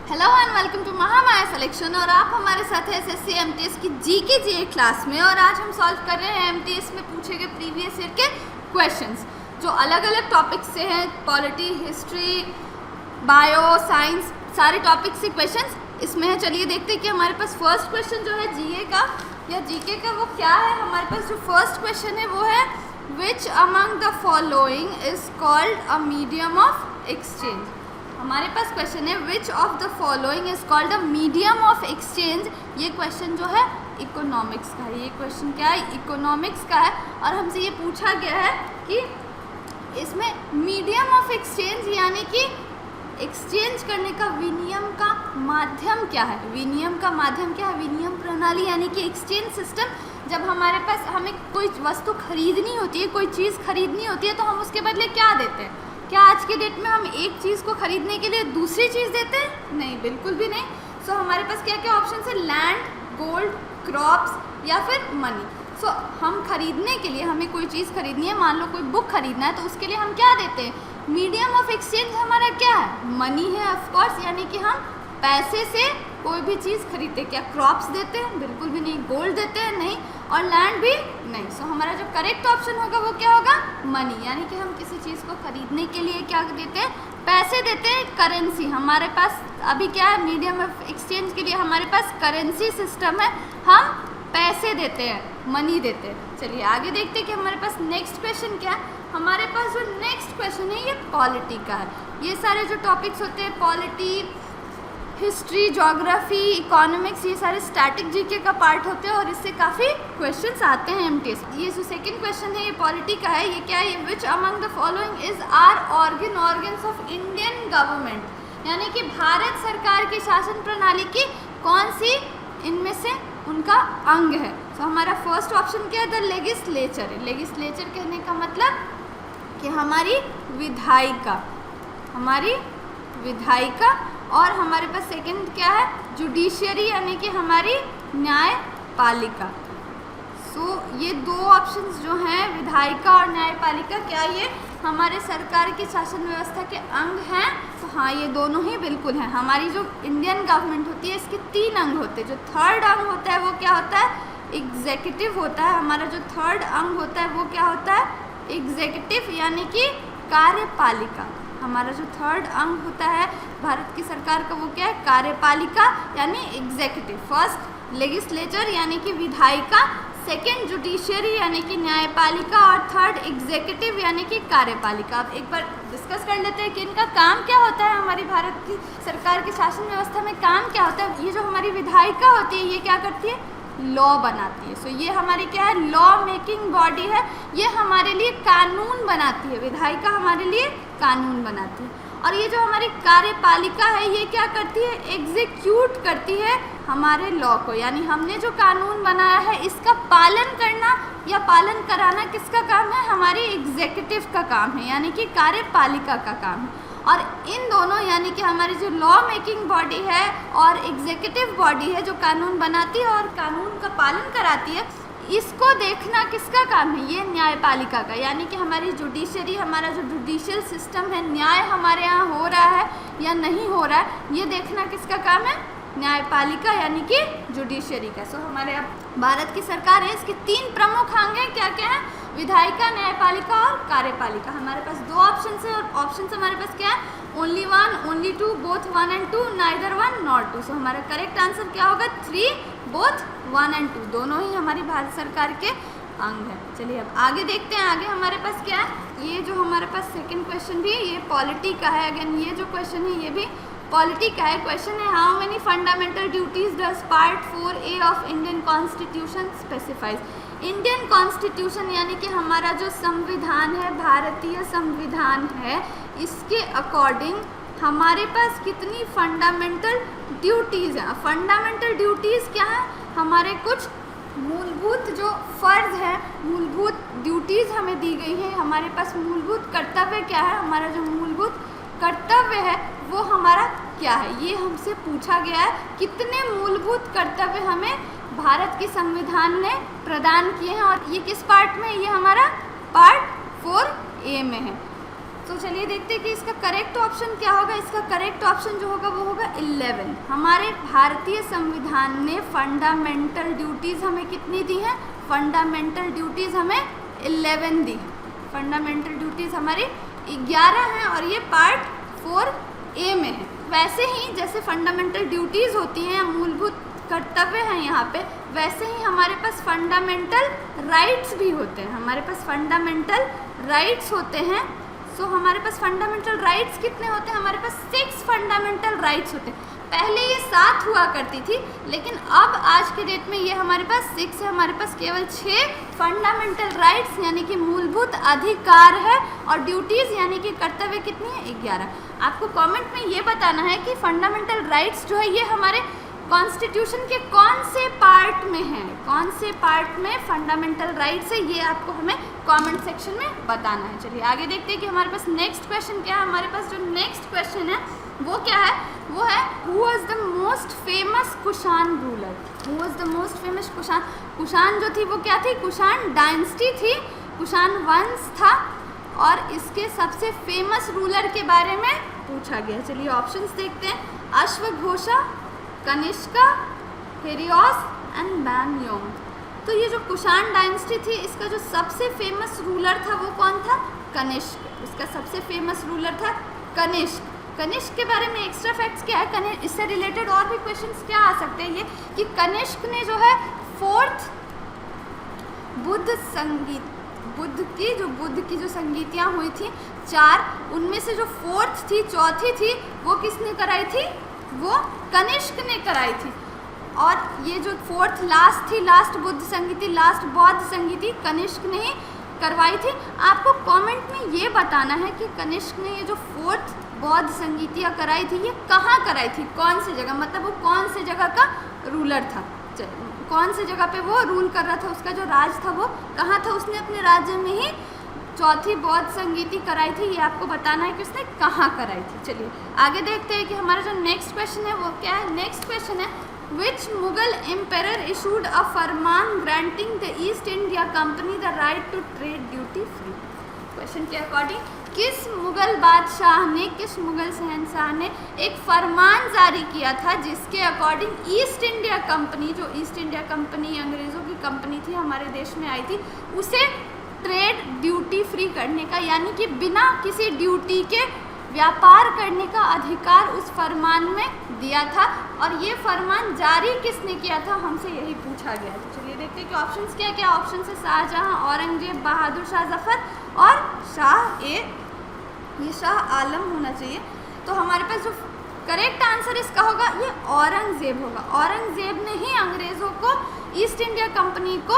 Hello and welcome to Mahamaya selection. और आप हमारे साथ हैं एसएससी एमटीएस की जीके जीए क्लास में। और आज हम सॉल्व कर रहे हैं एमटीएस में पूछे गए प्रीवियस ईयर के क्वेश्चंस जो अलग अलग टॉपिक से हैं। पॉलिटी, हिस्ट्री, बायो, साइंस, सारे टॉपिक से क्वेश्चंस इसमें है। चलिए देखते हैं कि हमारे पास फर्स्ट क्वेश्चन जो है जीए का या जीके का वो क्या है। हमारे पास जो फर्स्ट क्वेश्चन है वो है which among the following is called a medium of exchange. हमारे पास क्वेश्चन है विच of the following is called a medium of exchange. ये क्वेश्चन जो है इकोनॉमिक्स का है। ये क्वेश्चन क्या है? इकोनॉमिक्स का है। और हमसे ये पूछा गया है कि इसमें मीडियम ऑफ एक्सचेंज यानी कि एक्सचेंज करने का विनिमय का माध्यम क्या है। विनिमय का माध्यम क्या है? विनिमय प्रणाली यानी कि एक्सचेंज सिस्टम। जब हमारे पास हमें कोई वस्तु खरीदनी होती है, कोई चीज़ खरीदनी होती है, तो हम उसके बदले क्या देते हैं? क्या आज के डेट में हम एक चीज़ को खरीदने के लिए दूसरी चीज़ देते हैं? नहीं, बिल्कुल भी नहीं। सो हमारे पास क्या क्या ऑप्शन है? लैंड, गोल्ड, क्रॉप्स या फिर मनी। सो हम खरीदने के लिए, हमें कोई चीज़ खरीदनी है, मान लो कोई बुक खरीदना है, तो उसके लिए हम क्या देते हैं? मीडियम ऑफ एक्सचेंज हमारा क्या है? मनी है ऑफकोर्स, यानी कि हम पैसे से कोई भी चीज़ खरीदते। क्या क्रॉप्स देते हैं? बिल्कुल भी नहीं। गोल्ड देते हैं? नहीं। और लैंड भी नहीं। सो हमारा जो करेक्ट ऑप्शन होगा वो क्या होगा? मनी। यानी कि हम किसी चीज़ को खरीदने के लिए क्या देते हैं? पैसे देते हैं, करेंसी। हमारे पास अभी क्या है? मीडियम ऑफ एक्सचेंज के लिए हमारे पास करेंसी सिस्टम है, हम पैसे देते हैं, मनी देते हैं। चलिए आगे देखते हैं कि हमारे पास नेक्स्ट क्वेश्चन क्या है। हमारे पास जो नेक्स्ट क्वेश्चन है ये पॉलिटी का है। ये सारे जो टॉपिक्स होते हैं, पॉलिटी, हिस्ट्री, ज्योग्राफी, इकोनॉमिक्स, ये सारे स्टैटिक जीके का पार्ट होते हैं और इससे काफ़ी क्वेश्चंस आते हैं एमटीएस। ये जो सेकंड क्वेश्चन है ये पॉलिटी का है। ये क्या है? Which among the following is are organs of Indian government. यानी कि भारत सरकार की शासन प्रणाली की कौन सी इनमें से उनका अंग है। तो हमारा फर्स्ट ऑप्शन क्या है? The legislature. लेगिस्लेचर कहने का मतलब कि हमारी विधायिका, हमारी विधायिका। और हमारे पास सेकंड क्या है? जुडिशियरी यानी कि हमारी न्यायपालिका। सो ये दो ऑप्शंस जो हैं, विधायिका और न्यायपालिका, क्या ये हमारे सरकार की शासन व्यवस्था के अंग हैं? तो हाँ, ये दोनों ही बिल्कुल हैं। हमारी जो इंडियन गवर्नमेंट होती है इसके तीन अंग होते हैं। जो थर्ड अंग होता है वो क्या होता है? एग्जीक्यूटिव होता है। हमारा जो थर्ड अंग होता है वो क्या होता है? एग्जीक्यूटिव यानी कि कार्यपालिका। हमारा जो थर्ड अंग होता है भारत की सरकार का वो क्या है? कार्यपालिका यानी एग्जीक्यूटिव। फर्स्ट लेगिस्लेचर यानी कि विधायिका, सेकंड जुडिशियरी यानी कि न्यायपालिका और थर्ड एग्जीक्यूटिव यानी कि कार्यपालिका। अब एक बार डिस्कस कर लेते हैं कि इनका काम क्या होता है। हमारी भारत की सरकार की शासन व्यवस्था में काम क्या होता है? ये जो हमारी विधायिका होती है ये क्या करती है? लॉ बनाती है। सो ये हमारी क्या है? लॉ मेकिंग बॉडी है। ये हमारे लिए कानून बनाती है। विधायिका हमारे लिए कानून बनाती है। और ये जो हमारी कार्यपालिका है ये क्या करती है? एग्जीक्यूट करती है हमारे लॉ को। यानी हमने जो कानून बनाया है इसका पालन करना या पालन कराना किसका काम है? हमारी एग्जीक्यूटिव का काम है, यानी कि कार्यपालिका का काम है। और इन दोनों यानी कि हमारी जो लॉ मेकिंग बॉडी है और एग्जीक्यूटिव बॉडी है जो कानून बनाती है और कानून का पालन कराती है, इसको देखना किसका काम है? ये न्यायपालिका का। यानी कि हमारी जुडिशरी, हमारा जो जुडिशियल सिस्टम है, न्याय हमारे यहाँ हो रहा है या नहीं हो रहा है, ये देखना किसका काम है? न्यायपालिका यानी कि जुडिशरी का। सो हमारे अब भारत की सरकार है, इसके तीन प्रमुख अंग हैं। क्या क्या है? विधायिका, न्यायपालिका और कार्यपालिका। हमारे पास दो ऑप्शन है और ऑप्शन हमारे पास क्या है? Only one, only two, both one and two, neither one nor two. So हमारा करेक्ट आंसर क्या होगा? 3, बोथ वन एंड टू। दोनों ही हमारी भारत सरकार के अंग है। चलिए अब आगे देखते हैं। आगे हमारे पास क्या है? ये जो हमारे पास सेकंड क्वेश्चन भी ये पॉलिटी का है। अगेन ये जो क्वेश्चन है ये भी पॉलिटी का है। क्वेश्चन है how many fundamental duties does part 4A of Indian constitution specifies. Indian constitution यानी कि हमारा जो संविधान है, भारतीय संविधान है, इसके अकॉर्डिंग हमारे पास कितनी फंडामेंटल ड्यूटीज़ हैं। फंडामेंटल ड्यूटीज़ क्या है? हमारे कुछ मूलभूत जो फ़र्ज है, मूलभूत ड्यूटीज़ हमें दी गई हैं। हमारे पास मूलभूत कर्तव्य क्या है? हमारा जो मूलभूत कर्तव्य है वो हमारा क्या है? ये हमसे पूछा गया है। कितने मूलभूत कर्तव्य हमें भारत के संविधान ने प्रदान किए हैं और ये किस पार्ट में? ये हमारा पार्ट 4A में है। तो चलिए देखते हैं कि इसका करेक्ट ऑप्शन क्या होगा। इसका करेक्ट ऑप्शन जो होगा वो होगा 11। हमारे भारतीय संविधान ने फंडामेंटल ड्यूटीज़ हमें कितनी दी हैं? फंडामेंटल ड्यूटीज़ हमें 11 दी है। फंडामेंटल ड्यूटीज़ हमारी 11 हैं और ये पार्ट 4A में है। वैसे ही जैसे फंडामेंटल ड्यूटीज़ होती हैं, मूलभूत कर्तव्य हैं यहाँ पे, वैसे ही हमारे पास फंडामेंटल राइट्स भी होते हैं। हमारे पास फंडामेंटल राइट्स होते हैं। सो हमारे पास फंडामेंटल राइट्स कितने होते हैं? हमारे पास 6 फंडामेंटल राइट्स होते हैं। पहले ये 7 हुआ करती थी, लेकिन अब आज के डेट में ये हमारे पास 6 है। हमारे पास केवल 6 फंडामेंटल राइट्स यानी कि मूलभूत अधिकार है, और ड्यूटीज़ यानी कि कर्तव्य कितनी है? 11। आपको कमेंट में ये बताना है कि फंडामेंटल राइट्स जो है ये हमारे कॉन्स्टिट्यूशन के कौन से पार्ट में है, कौन से पार्ट में फंडामेंटल राइट्स है, ये आपको हमें कमेंट सेक्शन में बताना है। चलिए आगे देखते हैं कि हमारे पास नेक्स्ट क्वेश्चन क्या है। हमारे पास जो नेक्स्ट क्वेश्चन है वो क्या है? वो है who was the most famous Kushan ruler. Who was the most famous Kushan. Kushan जो थी वो क्या थी? कुषाण डायनेस्टी थी, कुषाण वंश था, और इसके सबसे फेमस रूलर के बारे में पूछा गया। चलिए ऑप्शंस देखते हैं। अश्वघोषा, कनिष्का, हेरियोस एंड बैनयोंग। तो ये जो कुषाण डायनेस्टी थी, इसका जो सबसे फेमस रूलर था वो कौन था? कनिष्क। इसका सबसे फेमस रूलर था कनिष्क। कनिष्क के बारे में एक्स्ट्रा फैक्ट्स क्या है? इससे रिलेटेड और भी क्वेश्चंस क्या आ सकते हैं ये कि कनिष्क ने जो है 4th बुद्ध की जो संगीतियाँ हुई थी 4, उनमें से जो 4th थी, चौथी थी, वो किसने कराई थी? वो कनिष्क ने कराई थी। और ये जो 4th लास्ट थी, लास्ट बुद्ध संगीति, लास्ट बौद्ध संगीति कनिष्क ने ही करवाई थी। आपको कमेंट में ये बताना है कि कनिष्क ने ये जो 4th बौद्ध संगीतियाँ कराई थी ये कहाँ कराई थी, कौन सी जगह, मतलब वो कौन सी जगह का रूलर था, कौन सी जगह पे वो रूल कर रहा था, उसका जो राज था वो कहाँ था। उसने अपने राज्य में ही चौथी बौद्ध संगीति कराई थी, ये आपको बताना है कि उसने कहाँ कराई थी। चलिए आगे देखते हैं कि हमारा जो नेक्स्ट क्वेश्चन है वो क्या है। नेक्स्ट क्वेश्चन है which Mughal emperor issued a farman granting the East India Company the right to trade duty free. Question के अकॉर्डिंग किस मुगल बादशाह ने, किस मुगल शहंशाह ने एक फरमान जारी किया था जिसके अकॉर्डिंग ईस्ट इंडिया कंपनी, जो ईस्ट इंडिया कंपनी अंग्रेज़ों की कंपनी थी, हमारे देश में आई थी, उसे ट्रेड ड्यूटी फ्री करने का, यानी कि बिना किसी ड्यूटी के व्यापार करने का अधिकार उस फरमान में दिया था। और ये फरमान जारी किसने किया था, हमसे यही पूछा गया। तो चलिए देखते हैं कि ऑप्शंस क्या क्या। ऑप्शन है शाहजहां, औरंगजेब, बहादुर शाह जफर और ये शाह आलम होना चाहिए। तो हमारे पास जो करेक्ट आंसर इसका होगा ये औरंगजेब होगा। औरंगजेब ने ही अंग्रेज़ों को, ईस्ट इंडिया कंपनी को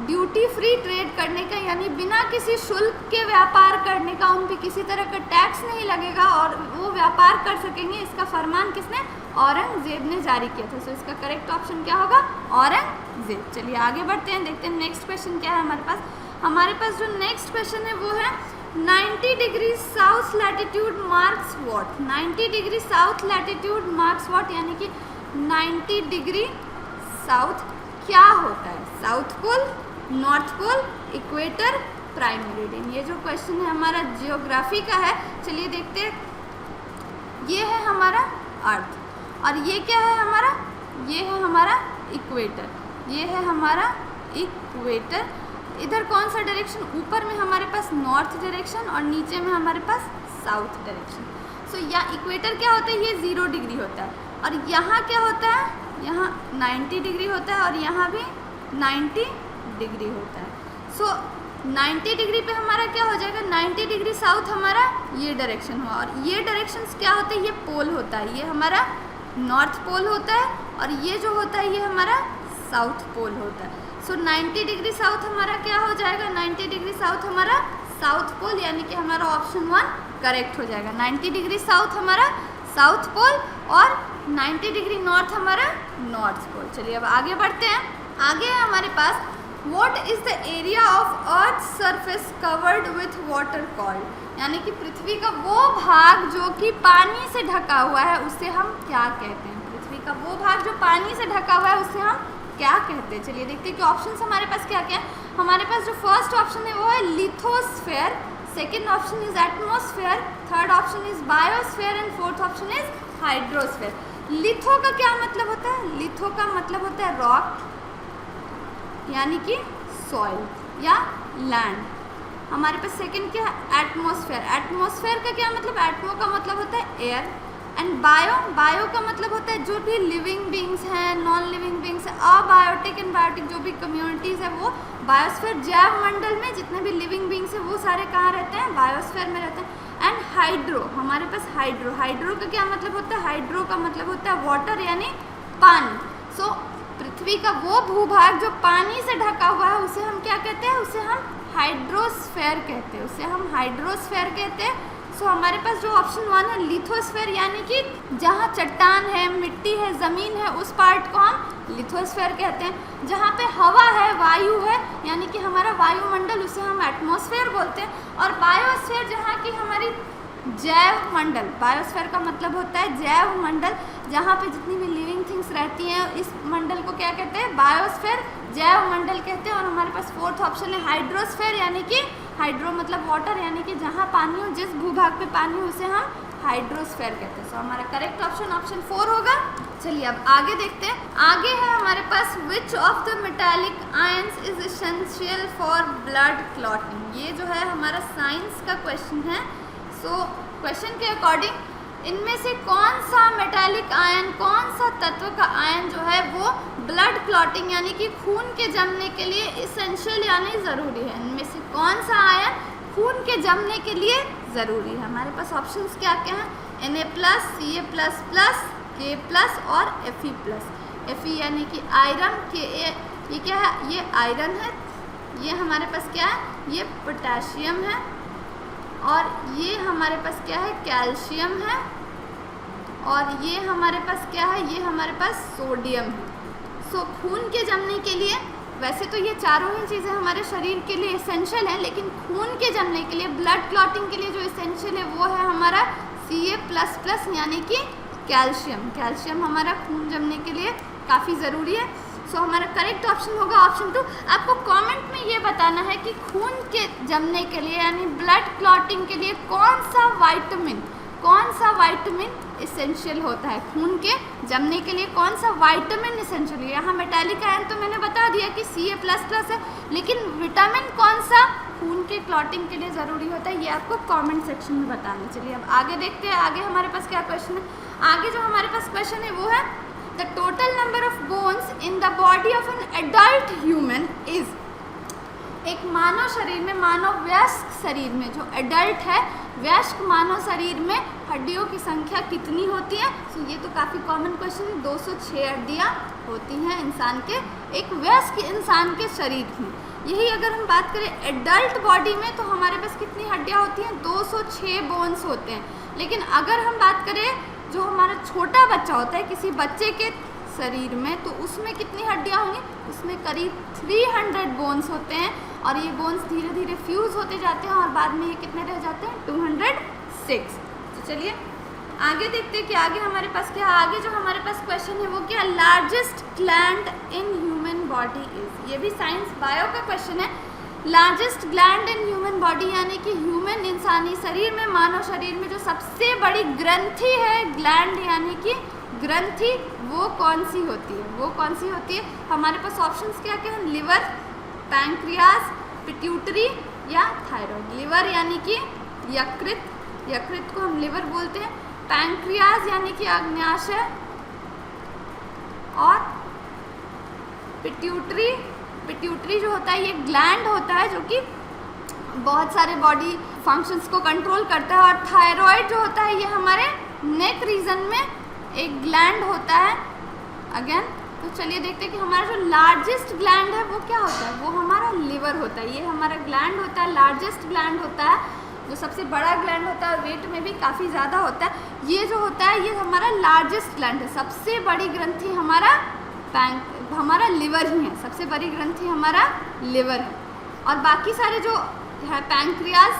ड्यूटी फ्री ट्रेड करने का, यानी बिना किसी शुल्क के व्यापार करने का, उन पर किसी तरह का टैक्स नहीं लगेगा और वो व्यापार कर सकेंगे, इसका फरमान किसने? औरंगजेब ने जारी किया था। सो इसका करेक्ट ऑप्शन क्या होगा? औरंगजेब। चलिए आगे बढ़ते हैं, देखते हैं नेक्स्ट क्वेश्चन क्या है हमारे पास। हमारे पास जो नेक्स्ट क्वेश्चन है वो है 90 degree south latitude marks what. 90 degree south latitude marks what, यानी कि 90 डिग्री साउथ क्या होता है? South pole, north pole, equator, prime meridian. ये जो क्वेश्चन है हमारा जियोग्राफी का है। चलिए देखते हैं, ये है हमारा अर्थ और ये क्या है हमारा? ये है हमारा इक्वेटर। ये है हमारा इक्वेटर। इधर कौन सा डायरेक्शन? ऊपर में हमारे पास नॉर्थ डायरेक्शन और नीचे में हमारे पास साउथ डायरेक्शन। सो या इक्वेटर क्या होता है? ये 0 डिग्री होता है। और यहाँ क्या होता है? यहाँ 90 डिग्री होता है और यहाँ भी 90 डिग्री होता है। सो 90 डिग्री पे हमारा क्या हो जाएगा? 90 डिग्री साउथ हमारा ये डायरेक्शन हुआ, और ये डायरेक्शंस क्या होते हैं? ये पोल होता है। ये हमारा नॉर्थ पोल होता है और ये जो होता है ये हमारा साउथ पोल होता है। सो 90 डिग्री साउथ हमारा क्या हो जाएगा? 90 डिग्री साउथ हमारा साउथ पोल, यानी कि हमारा ऑप्शन 1 करेक्ट हो जाएगा। 90 डिग्री साउथ हमारा साउथ पोल और 90 डिग्री नॉर्थ हमारा नॉर्थ पोल। चलिए अब आगे बढ़ते हैं। आगे है हमारे पास what is the area of earth surface covered with water called, यानी कि पृथ्वी का वो भाग जो कि पानी से ढका हुआ है उसे हम क्या कहते हैं? पृथ्वी का वो भाग जो पानी से ढका हुआ है उसे हम क्या कहते हैं? चलिए देखते हैं कि ऑप्शंस हमारे पास क्या क्या है। हमारे पास जो फर्स्ट ऑप्शन है वो है lithosphere, second option is atmosphere, third option is biosphere and fourth option is hydrosphere. Litho का क्या मतलब होता है? लिथो का मतलब होता है रॉक यानी कि सॉइल या लैंड। हमारे पास सेकंड क्या है? एटमॉस्फेयर। एटमॉस्फेयर का क्या मतलब? एटमो का मतलब होता है एयर। एंड बायो, बायो का मतलब होता है जो भी लिविंग बींग्स हैं, नॉन लिविंग बींग्स हैं, अबायोटिक एंड बायोटिक जो भी कम्युनिटीज़ है वो बायोस्फीयर, जैव मंडल में जितने भी लिविंग बींग्स हैं वो सारे कहाँ रहते हैं? बायोस्फीयर में रहते हैं। एंड हाइड्रो, हमारे पास हाइड्रो, हाइड्रो का क्या मतलब होता है? हाइड्रो का मतलब होता है वाटर यानी पानी। सो पृथ्वी का वो भूभाग जो पानी से ढका हुआ है उसे हम क्या कहते हैं? उसे हम हाइड्रोस्फेयर कहते हैं, उसे हम हाइड्रोस्फेयर कहते हैं। सो हमारे पास जो ऑप्शन 1 है लिथोस्फेयर यानी कि जहाँ चट्टान है, मिट्टी है, ज़मीन है, उस पार्ट को हम लिथोस्फेयर कहते हैं। जहाँ पे हवा है, वायु है यानी कि हमारा वायुमंडल, उसे हम एटमॉस्फेयर बोलते हैं। और बायोस्फेयर जहाँ की हमारी जैव मंडल, बायोस्फेयर का मतलब होता है जैव मंडल, जहाँ पे जितनी भी लिविंग थिंग्स रहती हैं इस मंडल को क्या कहते हैं? बायोस्फेयर, जैव मंडल कहते हैं। और हमारे पास फोर्थ ऑप्शन है हाइड्रोस्फेयर यानी कि हाइड्रो मतलब वाटर यानी कि जहाँ पानी हो, जिस भूभाग पे पानी हो उसे हम हाइड्रोस्फेयर कहते हैं। सो हमारा करेक्ट ऑप्शन ऑप्शन 4 होगा। चलिए अब आगे देखते हैं। आगे है हमारे पास which of the metallic ions is essential for blood clotting. ये जो है हमारा साइंस का क्वेश्चन है। सो क्वेश्चन के अकॉर्डिंग इनमें से कौन सा मेटालिक आयन, कौन सा तत्व का आयन जो है वो ब्लड क्लॉटिंग यानी कि खून के जमने के लिए इसेंशियल यानी ज़रूरी है? इनमें से कौन सा आयन खून के जमने के लिए ज़रूरी है? हमारे पास ऑप्शंस क्या क्या हैं? Na+, Ca++, K+ और Fe+। Fe यानी कि आयरन, Ka ये क्या है? ये आयरन है। ये हमारे पास क्या है? ये पोटेशियम है। और ये हमारे पास क्या है? कैल्शियम है। और ये हमारे पास क्या है? ये हमारे पास सोडियम है। सो खून के जमने के लिए वैसे तो ये चारों ही चीज़ें हमारे शरीर के लिए एसेंशियल हैं, लेकिन खून के जमने के लिए, ब्लड क्लॉटिंग के लिए जो एसेंशियल है वो है हमारा Ca++ यानी कि कैल्शियम। कैल्शियम हमारा खून जमने के लिए काफ़ी ज़रूरी है। सो हमारा करेक्ट ऑप्शन होगा ऑप्शन 2। आपको कमेंट में ये बताना है कि खून के जमने के लिए यानी ब्लड क्लॉटिंग के लिए कौन सा वाइटामिन इसेंशियल होता है? खून के जमने के लिए कौन सा वाइटामिन इसेंशियल है? यहाँ मेटालिक आयन तो मैंने बता दिया कि Ca++ है, लेकिन विटामिन कौन सा खून के क्लॉटिंग के लिए ज़रूरी होता है ये आपको कमेंट सेक्शन में बताना। चलिए अब आगे देखते हैं। आगे हमारे पास क्या क्वेश्चन है? आगे जो हमारे पास क्वेश्चन है वो है the total number of bones in the body of an adult human is. एक मानव शरीर में, मानव वयस्क शरीर में, जो एडल्ट है वयस्क मानव शरीर में हड्डियों की संख्या कितनी होती है? सो ये तो काफ़ी कॉमन क्वेश्चन है। 206 हड्डियाँ होती हैं इंसान के, एक वयस्क इंसान के शरीर में। यही अगर हम बात करें एडल्ट बॉडी में तो हमारे पास कितनी हड्डियाँ होती हैं? 206 बोन्स होते हैं। लेकिन अगर हम बात करें जो हमारा छोटा बच्चा होता है किसी बच्चे के शरीर में, तो उसमें कितनी हड्डियाँ होंगी? उसमें करीब 300 बोन्स होते हैं। और ये बोन्स धीरे धीरे फ्यूज़ होते जाते हैं और बाद में ये कितने रह जाते हैं? 206। तो चलिए आगे देखते हैं कि आगे हमारे पास क्या। आगे जो हमारे पास क्वेश्चन है वो क्या? Largest gland in human body is. ये भी साइंस बायो का क्वेश्चन है। Largest gland in human body यानी कि ह्यूमन इंसानी शरीर में, मानव शरीर में जो सबसे बड़ी ग्रंथि है, ग्लैंड यानी कि ग्रंथि, वो कौन सी होती है? वो कौन सी होती है? हमारे पास ऑप्शंस क्या क्या हैं? लिवर, पैंक्रियाज, पिट्यूटरी या थायराइड। लिवर यानी कि यकृत, यकृत को हम लिवर बोलते हैं। पैंक्रियाज यानी कि अग्न्याशय। और पिट्यूटरी, पिट्यूटरी जो होता है ये ग्लैंड होता है जो कि बहुत सारे बॉडी फंक्शंस को कंट्रोल करता है। और थायराइड जो होता है ये हमारे नेक रीजन में एक ग्लैंड होता है अगेन। तो चलिए देखते हैं कि हमारा जो लार्जेस्ट ग्लैंड है वो क्या होता है? वो हमारा लिवर होता है। ये हमारा ग्लैंड होता है, लार्जेस्ट ग्लैंड होता है, जो सबसे बड़ा ग्लैंड होता है और वेट में भी काफ़ी ज़्यादा होता है। ये जो होता है ये हमारा लार्जेस्ट ग्लैंड है। सबसे बड़ी ग्रंथि हमारा लिवर ही है, सबसे बड़ी ग्रंथि हमारा लिवर है। और बाकी सारे जो है पैंक्रियाज,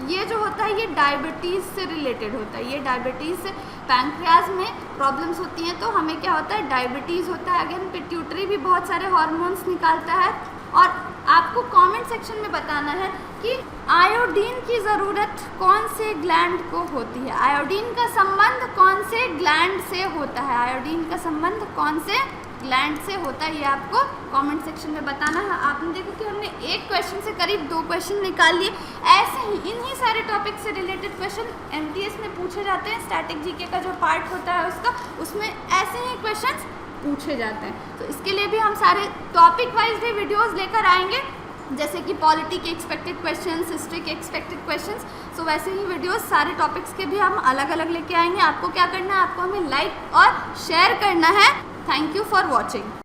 ये जो होता है ये डायबिटीज़ से रिलेटेड होता है। ये डायबिटीज़ से, पैंक्रियाज में प्रॉब्लम्स होती हैं तो हमें क्या होता है? डायबिटीज़ होता है। अगेन पिट्यूटरी भी बहुत सारे हार्मोन्स निकालता है और आपको कमेंट सेक्शन में बताना है कि आयोडीन की ज़रूरत कौन से ग्लैंड को होती है, आयोडीन का संबंध कौन से ग्लैंड से होता है, आयोडीन का संबंध कौन से ग्लैंड से होता है, ये आपको कमेंट सेक्शन में बताना है। आपने देखो कि हमने एक क्वेश्चन से करीब 2 क्वेश्चन निकाल लिए। ऐसे ही इन्हीं सारे टॉपिक से रिलेटेड क्वेश्चन एमटीएस में पूछे जाते हैं। स्टैटिक जीके का जो पार्ट होता है उसका, उसमें ऐसे ही क्वेश्चंस पूछे जाते हैं। तो इसके लिए भी हम सारे टॉपिक वाइज भी वीडियोस लेकर आएंगे, जैसे कि पॉलिटी के एक्सपेक्टेड क्वेश्चंस, हिस्ट्री के एक्सपेक्टेड क्वेश्चंस। सो वैसे ही वीडियोस सारे टॉपिक्स के भी हम अलग अलग लेके आएंगे। आपको क्या करना है, आपको हमें लाइक और शेयर करना है। Thank you for watching.